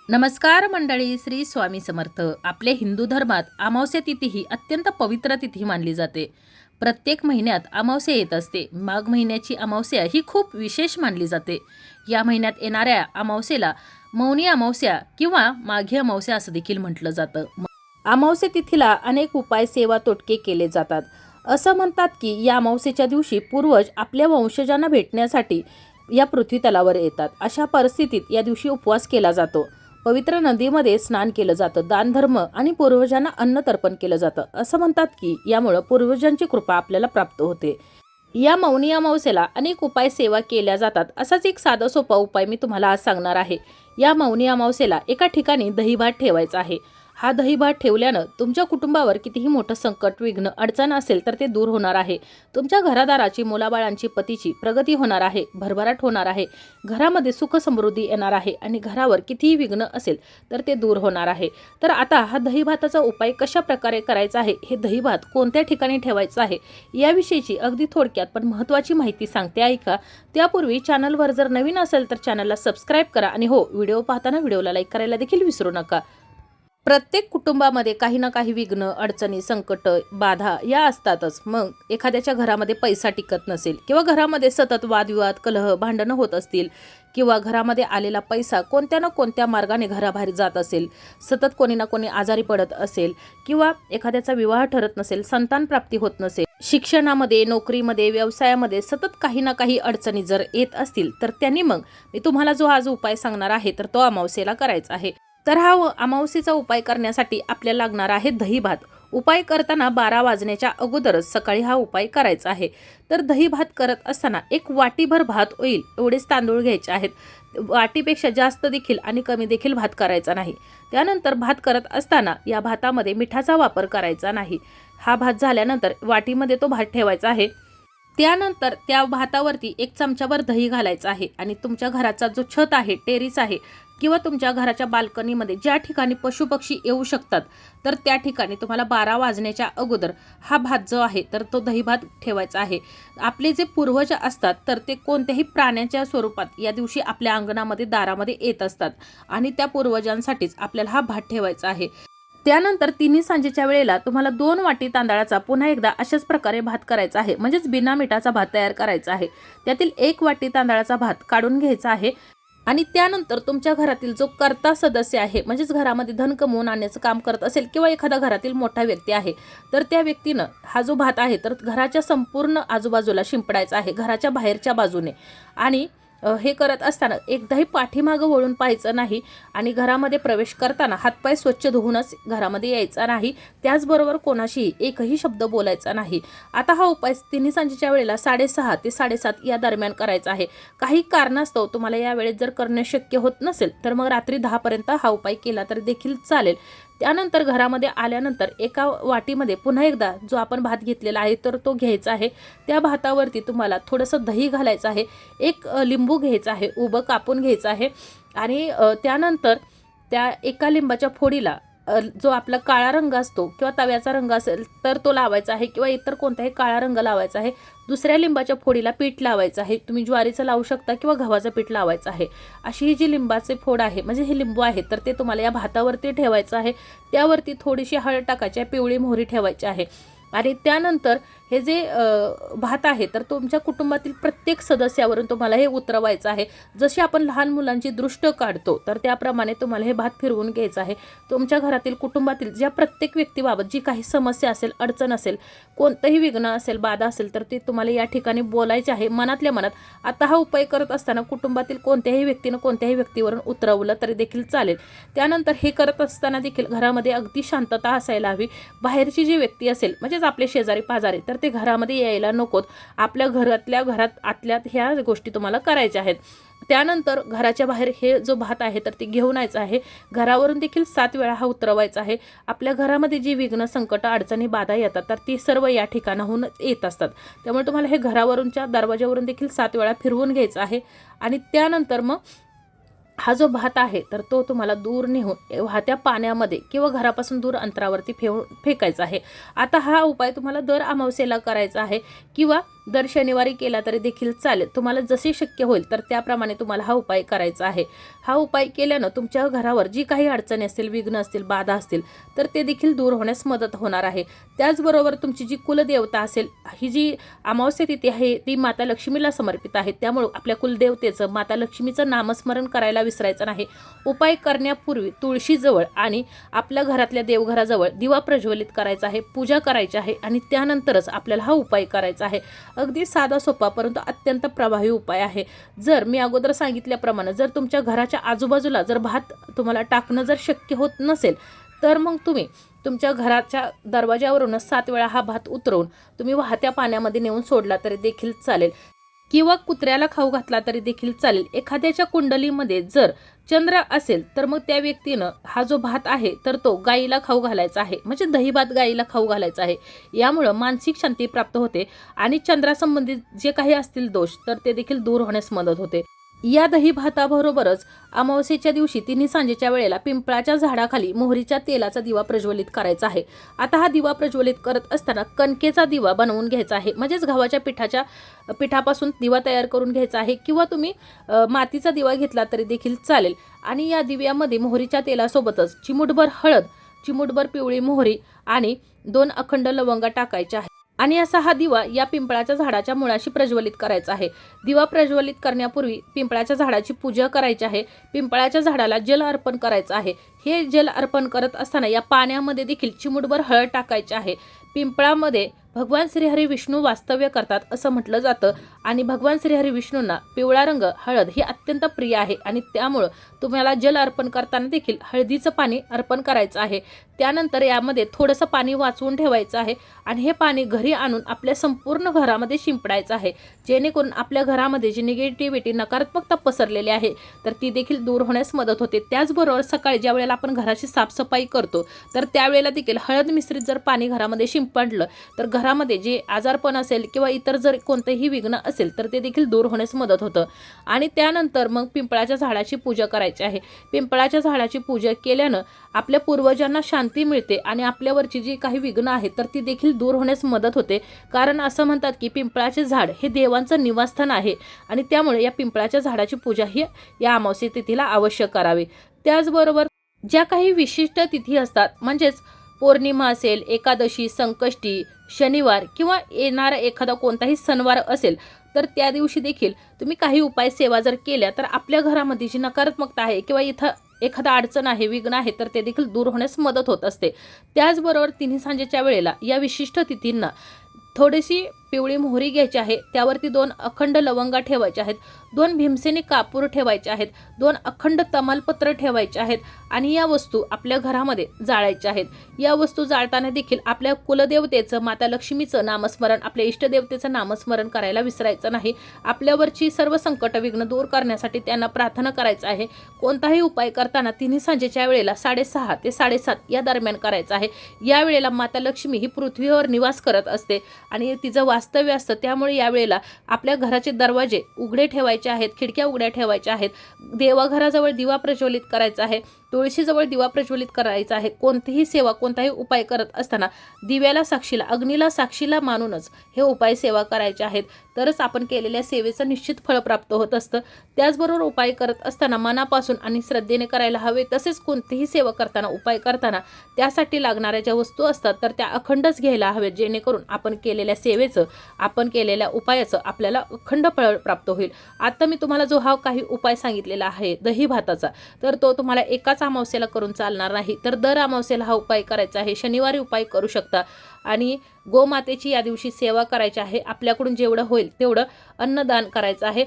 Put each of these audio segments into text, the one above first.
नमस्कार मंडळी, श्री स्वामी समर्थ. आपल्या हिंदू धर्मात अमावस्या तिथी ही अत्यंत पवित्र तिथी मानली जाते. प्रत्येक महिन्यात अमावस्या येत असते. माघ महिन्याची अमावस्या ही खूप विशेष मानली जाते. या महिन्यात येणाऱ्या अमावस्येला मौनी अमावस्या किंवा माघी अमावस्या असं देखील म्हटलं जातं. अमावस्या तिथीला अनेक उपाय, सेवा, तोटके केले जातात. असं म्हणतात की या अमावस्येच्या दिवशी पूर्वज आपल्या वंशजांना भेटण्यासाठी या पृथ्वी तलावर येतात. अशा परिस्थितीत या दिवशी उपवास केला जातो. पवित्र नदीमध्ये स्नान केलं जातं. दानधर्म आणि पूर्वजांना अन्न तर्पण केलं जातं. असं म्हणतात की यामुळं पूर्वजांची कृपा आपल्याला प्राप्त होते. या मौनी अमावस्येला अनेक उपाय, सेवा केल्या जातात. असाच एक साधा सोपा उपाय मी तुम्हाला आज सांगणार आहे. या मौनी अमावस्येला एका ठिकाणी दहीभात ठेवायचा आहे. हा दहीभात ठेवल्यानं तुमच्या कुटुंबावर कितीही मोठं संकट, विघ्न, अडचण असेल तर ते दूर होणार आहे. तुमच्या घरादाराची, मुलाबाळांची, पतीची प्रगती होणार आहे, भरभराट होणार आहे. घरामध्ये सुख समृद्धी येणार आहे आणि घरावर कितीही विघ्न असेल तर ते दूर होणार आहे. तर आता हा दहीभाताचा उपाय कशा प्रकारे करायचा आहे, हे दहीभात कोणत्या ठिकाणी ठेवायचं आहे याविषयीची अगदी थोडक्यात पण महत्त्वाची माहिती सांगते, ऐका. त्यापूर्वी चॅनलवर जर नवीन असेल तर चॅनलला सबस्क्राईब करा आणि हो, व्हिडिओ पाहताना व्हिडिओला लाईक करायला देखील विसरू नका. प्रत्येक कुटुंबामध्ये काही ना काही विघ्न, अडचणी, संकट, बाधा या असतातच. मग एखाद्याच्या घरामध्ये पैसा टिकत नसेल किंवा घरामध्ये सतत वादविवाद, कलह, भांडणं होत असतील किंवा घरामध्ये आलेला पैसा कोणत्या ना कोणत्या मार्गाने घराबाहेर जात असेल, सतत कोणी ना कोणी आजारी पडत असेल किंवा एखाद्याचा विवाह ठरत नसेल, संतान प्राप्ती होत नसेल, शिक्षणामध्ये, नोकरीमध्ये, व्यवसायामध्ये सतत काही ना काही अडचणी जर येत असतील तर त्यांनी मग मी तुम्हाला जो आज उपाय सांगणार आहे तर तो अमावस्येला करायचा आहे. तर हा अमावस्येचा उपाय करण्यासाठी आपल्याला लागणार आहे दहीभात. उपाय करताना 12 वाजण्याच्या अगोदरच सकाळी हा उपाय करायचा आहे. तर दहीभात करत असताना एक वाटीभर भात होईल एवढेच तांदूळ घ्यायचे आहेत. वाटीपेक्षा जास्त देखील आणि कमी देखील भात करायचा नाही. त्यानंतर भात करत असताना या भातामध्ये मिठाचा वापर करायचा नाही. हा भात झाल्यानंतर वाटीमध्ये तो भात ठेवायचा आहे. त्यानंतर त्या भातावरती 1 चमचाभर दही घालायचं आहे आणि तुमच्या घराचा जो छत आहे, टेरेस आहे किंवा तुमच्या घराच्या बाल्कनीमध्ये ज्या ठिकाणी पशुपक्षी येऊ शकतात तर त्या ठिकाणी तुम्हाला 12 वाजण्याच्या अगोदर हा भात जो आहे तर तो दहीभात ठेवायचा आहे. आपले जे पूर्वज असतात तर ते कोणत्याही प्राण्याच्या स्वरूपात या दिवशी आपल्या अंगणामध्ये, दारामध्ये येत असतात आणि त्या पूर्वजांसाठीच आपल्याला हा भात ठेवायचा आहे. त्यानंतर तिन्ही सांजेच्या वेळेला तुम्हाला 2 वाटी तांदळाचा पुन्हा एकदा अशाच प्रकारे भात करायचा आहे. म्हणजेच बिना मिठाचा भात तयार करायचा आहे. त्यातील 1 वाटी तांदळाचा भात काढून घ्यायचा आहे आणि त्यानंतर तुमच्या घरातील जो कर्ता सदस्य आहे, म्हणजेच घरामध्ये धन कमवून आणण्याचं काम करत असेल किंवा एखादा घरातील मोठा व्यक्ती आहे तर त्या व्यक्तीनं हा जो भात आहे तर घराच्या संपूर्ण आजूबाजूला शिंपडायचा आहे, घराच्या बाहेरच्या बाजूने. आणि हे करत असताना एकदाही पाठीमागं वळून पाहायचं नाही आणि घरामध्ये प्रवेश करताना हातपाय स्वच्छ धुवूनच घरामध्ये यायचा नाही. त्याचबरोबर कोणाशी एकही शब्द बोलायचा नाही. आता हा उपाय तिन्ही सांजेच्या वेळेला 6:30 ते 7:30 या दरम्यान करायचा आहे. काही कारणास्तव तुम्हाला या वेळेत जर करणे शक्य होत नसेल तर मग रात्री 10 पर्यंत हा उपाय केला तर देखील चालेल. त्यानंतर घरामध्ये आल्यानंतर एका वाटीमध्ये पुन्हा एकदा जो आपण भात घेतलेला आहे तर तो घ्यायचा आहे. त्या भातावरती तुम्हाला थोडंसं दही घालायचं आहे, एक लिंबू घ्यायचा आहे, उभं कापून घ्यायचं आहे आणि त्यानंतर त्या एका लिंबाच्या फोडीला जो आपला काळा रंग असतो किंवा तव्याचा रंग असेल तर तो लावायचा आहे किंवा इतर कोणताही काळा रंग लावायचा आहे. दुसऱ्या लिंबाच्या फोडीला पीठ लावायचं आहे. तुम्ही ज्वारीचं लावू शकता किंवा गव्हाचं पीठ लावायचं आहे. अशी ही जी लिंबाचे फोड आहे, म्हणजे हे लिंबू आहे तर ते तुम्हाला या भातावरती ठेवायचं आहे. त्यावरती थोडीशी हळद टाकायची आहे, पिवळी मोहरी ठेवायची आहे आणि त्यानंतर हे जे भात आहे तर तुमच्या कुटुंबातील प्रत्येक सदस्यावरून तुम्हाला हे उतरवायचं आहे. जशी आपण लहान मुलांची दृष्ट काढतो तर त्याप्रमाणे तुम्हाला हे भात फिरवून घ्यायचं आहे. तुमच्या घरातील, कुटुंबातील ज्या प्रत्येक व्यक्तीबाबत जी काही समस्या असेल, अडचण असेल, कोणतंही विघ्न असेल, बाधा असेल तर ते तुम्हाला या ठिकाणी बोलायचे आहे मनातल्या मनात. आता हा उपाय करत असताना कुटुंबातील कोणत्याही व्यक्तीनं कोणत्याही व्यक्तीवरून उतरवलं तरी देखील चालेल. त्यानंतर हे करत असताना देखील घरामध्ये अगदी शांतता असायला हवी. बाहेरची जी व्यक्ती असेल, म्हणजेच आपले शेजारी पाजारी, तर ते घरामध्ये यायला नकोत. आपल्या घरात आतल्यात ह्या गोष्टी तुम्हाला करायच्या आहेत. त्यानंतर घराच्या बाहेर हे जो भात आहे तर ते घेऊन यायचं आहे. घरावरून देखील 7 वेळा हा उतरवायचा आहे. आपल्या घरामध्ये जी विघ्न, संकट, अडचणी, बाधा येतात तर ती सर्व या ठिकाणाहून येत असतात. त्यामुळे तुम्हाला हे घरावरूनच्या दरवाजावरून देखील 7 वेळा फिरवून घ्यायचं आहे आणि त्यानंतर मग हा जो भात आहे तर तो तुम्हाला दूर नेऊन वाहत्या पाण्यामध्ये किंवा घरापासून दूर अंतरावरती फेकायचा आहे. आता हा उपाय तुम्हाला दर अमावस्येला करायचा आहे किंवा दर शनिवारी केला तरी देखील चालेल. तुम्हाला जसे शक्य होईल तर त्याप्रमाणे तुम्हाला हा उपाय करायचा आहे. हा उपाय केल्यानं तुमच्या घरावर जी काही अडचणी असतील, विघ्न असतील, बाधा असतील तर ते देखील दूर होण्यास मदत होणार आहे. त्याचबरोबर तुमची जी कुलदेवता असेल, ही जी अमावस्या तिथी आहे ती माता लक्ष्मीला समर्पित आहे. त्यामुळे आपल्या कुलदेवतेचं, माता लक्ष्मीचं नामस्मरण करायला विसरायचं नाही. उपाय करण्यापूर्वी तुळशीजवळ आणि आपल्या घरातल्या देवघराजवळ दिवा प्रज्वलित करायचा आहे, पूजा करायची आहे आणि त्यानंतरच आपल्याला हा उपाय करायचा आहे. अगदी साधा सोपा परंतु अत्यंत प्रभावी उपाय आहे. जर मी अगोदर सांगितल्याप्रमाणे जर तुमच्या घराच्या आजूबाजूला जर भात तुम्हाला टाकणं जर शक्य होत नसेल तर मग तुम्ही तुमच्या घराच्या दरवाजावरूनच 7 वेळा हा भात उतरवून तुम्ही वाहत्या पाण्यामध्ये नेऊन सोडला तरी देखील चालेल किंवा कुत्र्याला खाऊ घातला तरी देखील चालेल. एखाद्याच्या कुंडलीमध्ये जर चंद्र असेल तर मग त्या व्यक्तीनं हा जो भात आहे तर तो गाईला खाऊ घालायचा आहे, म्हणजे दही भात गाईला खाऊ घालायचा आहे. यामुळं मानसिक शांती प्राप्त होते आणि चंद्रासंबंधित जे काही असतील दोष तर ते देखील दूर होण्यास मदत होते. या दही भाताबरोबरच अमावस्येच्या दिवशी तिन्ही सांजेच्या वेळेला पिंपळाच्या झाडाखाली मोहरीच्या तेलाचा दिवा प्रज्वलित करायचा आहे. आता हा दिवा प्रज्वलित करत असताना कणकेचा दिवा बनवून घ्यायचा आहे, म्हणजेच गव्हाच्या पिठापासून दिवा तयार करून घ्यायचा आहे किंवा तुम्ही मातीचा दिवा घेतला तरी देखील चालेल. आणि या दिव्यामध्ये मोहरीच्या तेलासोबतच चिमूटभर हळद, चिमूटभर पिवळी मोहरी आणि 2 अखंड लवंगा टाकायच्या आहेत आणि असा हा दिवा या पिंपळाच्या झाडाच्या मुळाशी प्रज्वलित करायचा आहे. दिवा प्रज्वलित करण्यापूर्वी पिंपळाच्या झाडाची पूजा करायची आहे. पिंपळाच्या झाडाला जल अर्पण करायचं आहे. हे जल अर्पण करत असताना या पाण्यामध्ये देखील चिमूटभर हळद टाकायची आहे. पिंपळामध्ये भगवान श्रीहरी विष्णू वास्तव्य करतात असं म्हटलं जातं आणि भगवान श्रीहरी विष्णूंना पिवळा रंग हळद ही अत्यंत प्रिय आहे आणि त्यामुळं तुम्हाला जल अर्पण करताना देखील हळदीचं पाणी अर्पण करायचं आहे. त्यानंतर यामध्ये थोडंसं पाणी वाचवून ठेवायचं आहे आणि हे पाणी घरी आणून आपल्या संपूर्ण घरामध्ये शिंपडायचं आहे, जेणेकरून आपल्या घरामध्ये जी निगेटिव्हिटी, नकारात्मकता पसरलेली आहे तर ती देखील दूर होण्यास मदत होते. त्याचबरोबर सकाळी ज्या वेळेला आपण घराची साफसफाई करतो तर त्यावेळेला देखील हळद मिश्रित जर पाणी घरामध्ये शिंपडलं तर घरामध्ये जे आजारपण असेल किंवा इतर जर कोणतेही विघ्न असेल तर ते देखील दूर होण्यास मदत होतं. आणि त्यानंतर मग पिंपळाच्या झाडाची पूजा करायची आहे. पिंपळाच्या झाडाची पूजा केल्यानं आपल्या पूर्वजांना शांती मिळते आणि आपल्यावरची जी काही विघ्न आहेत तर ती देखील दूर होण्यास मदत होते. कारण असं म्हणतात की पिंपळाचे झाड हे देवांचं निवासस्थान आहे आणि त्यामुळे या पिंपळाच्या झाडाची पूजा ही या अमावस्या तिथीला अवश्य करावी. त्याचबरोबर ज्या काही विशिष्ट तिथी असतात, म्हणजेच पौर्णिमा असेल, एकादशी, संकष्टी, शनिवार किंवा येणारा एखादा कोणताही सणवार असेल तर त्या दिवशी देखील तुम्ही काही उपाय सेवा जर केल्या तर आपल्या घरामध्ये जी नकारात्मकता आहे किंवा इथं एखादा अडचण आहे, विघ्न आहे तर ते देखील दूर होण्यास मदत होत असते. त्याचबरोबर तिन्ही सांजेच्या वेळेला या विशिष्ट तिथींना थोडीशी पिवळी मोहरी घ्यायची आहे, त्यावरती 2 अखंड लवंगा ठेवायचे आहेत, 2 भीमसेनी कापूर ठेवायचे आहेत, 2 अखंड तमालपत्र ठेवायचे आहेत आणि या वस्तू आपल्या घरामध्ये जाळायच्या आहेत. या वस्तू जाळताना देखील आपल्या कुलदेवतेचं, माता लक्ष्मीचं नामस्मरण, आपल्या इष्टदेवतेचं नामस्मरण करायला विसरायचं नाही. आपल्यावरची सर्व संकट, विघ्न दूर करण्यासाठी त्यांना प्रार्थना करायचं आहे. कोणताही उपाय करताना तिन्ही सांजेच्या वेळेला 6:30 ते 7:30 या दरम्यान करायचं आहे. या वेळेला माता लक्ष्मी ही पृथ्वीवर निवास करत असते आणि तिचं वास्तव्य असतं. त्यामुळे यावेळेला आपल्या घराचे दरवाजे उघडे ठेवायचे आहेत, खिडक्या उघड्या ठेवायच्या आहेत, देवघराजवळ दिवा प्रज्वलित करायचा आहे, तुळशीजवळ दिवा प्रज्वलित करायचा आहे. कोणतीही सेवा, कोणताही उपाय करत असताना दिव्याला साक्षीला, अग्नीला साक्षीला मानूनच हे उपाय सेवा करायचे आहेत. तरच आपण केलेल्या सेवेचं निश्चित फळ प्राप्त होत असतं. त्याचबरोबर उपाय करत असताना मनापासून आणि श्रद्धेने करायला हवे. तसेच कोणतीही सेवा करताना, उपाय करताना त्यासाठी लागणाऱ्या ज्या वस्तू असतात तर त्या अखंडच घ्यायला हवेत, जेणेकरून आपण केलेल्या सेवेचं, आपण केलेल्या उपायाचं आपल्याला अखंड फळ प्राप्त होईल. आता मी तुम्हाला जो हा काही उपाय सांगितलेला आहे दही भाताचा, तर तो तुम्हाला एकाच अमावस्येला करून चालणार नाही, तर दर अमावस्येला हा उपाय करायचा आहे. शनिवारी उपाय करू शकता आणि गोमातेची या दिवशी सेवा करायची आहे. आपल्याकडून जेवढं होईल तेवढं अन्नदान करायचं आहे.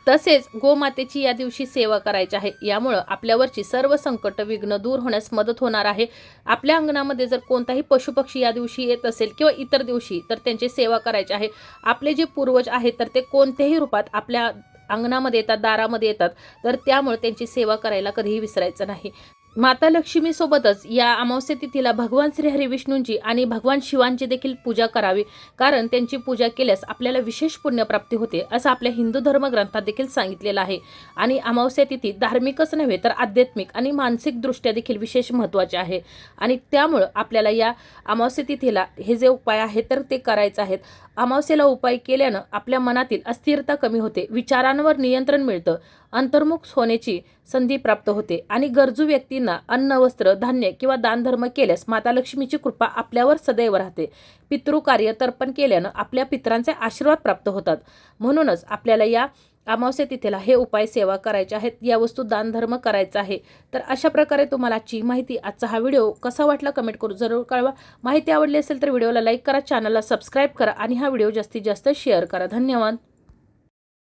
तसेच गोमातेची या दिवशी सेवा करायची आहे. यामुळं आपल्यावरची सर्व संकट, विघ्न दूर होण्यास मदत होणार आहे. आपल्या अंगणामध्ये जर कोणताही पशुपक्षी या दिवशी येत असेल किंवा इतर दिवशी तर त्यांची सेवा करायची आहे. आपले जे पूर्वज आहेत तर ते कोणत्याही रूपात आपल्या अंगणामध्ये येतात, दारामध्ये येतात, तर त्यामुळे त्यांची सेवा करायला कधीही विसरायचं नाही. माता लक्ष्मीसोबतच या अमावस्या तिथीला भगवान श्रीहरी विष्णूंची आणि भगवान शिवांची देखील पूजा करावी, कारण त्यांची पूजा केल्यास आपल्याला विशेष पुण्यप्राप्ती होते असं आपल्या हिंदू धर्मग्रंथात देखील सांगितलेलं आहे. आणि अमावस्या तिथी धार्मिकच नव्हे तर आध्यात्मिक आणि मानसिकदृष्ट्या देखील विशेष महत्त्वाचे आहे. आणि त्यामुळं आपल्याला या अमावस्या तिथीला हे जे उपाय आहेत तर ते करायचे आहेत. अमावस्येला उपाय केल्यानं आपल्या मनातील अस्थिरता कमी होते, विचारांवर नियंत्रण मिळतं, अंतर्मुख होण्याची संधी प्राप्त होते आणि गरजू व्यक्तींना अन्न, वस्त्र, धान्य किंवा दानधर्म केल्यास माता लक्ष्मीची कृपा आपल्यावर सदैव राहते. पितृकार्य तर्पण केल्यानं आपल्या पितरांचे आशीर्वाद प्राप्त होतात. म्हणूनच आपल्याला या अमावस्या तिथीला हे उपाय सेवा करायचे आहेत, या वस्तू दानधर्म करायचा आहे. तर अशा प्रकारे तुम्हाला आजची माहिती, आजचा हा व्हिडिओ कसा वाटला कमेंट करून जरूर कळवा. माहिती आवडली असेल तर व्हिडिओला लाईक करा, चॅनलला सबस्क्राईब करा आणि हा व्हिडिओ जास्तीत जास्त शेअर करा. धन्यवाद.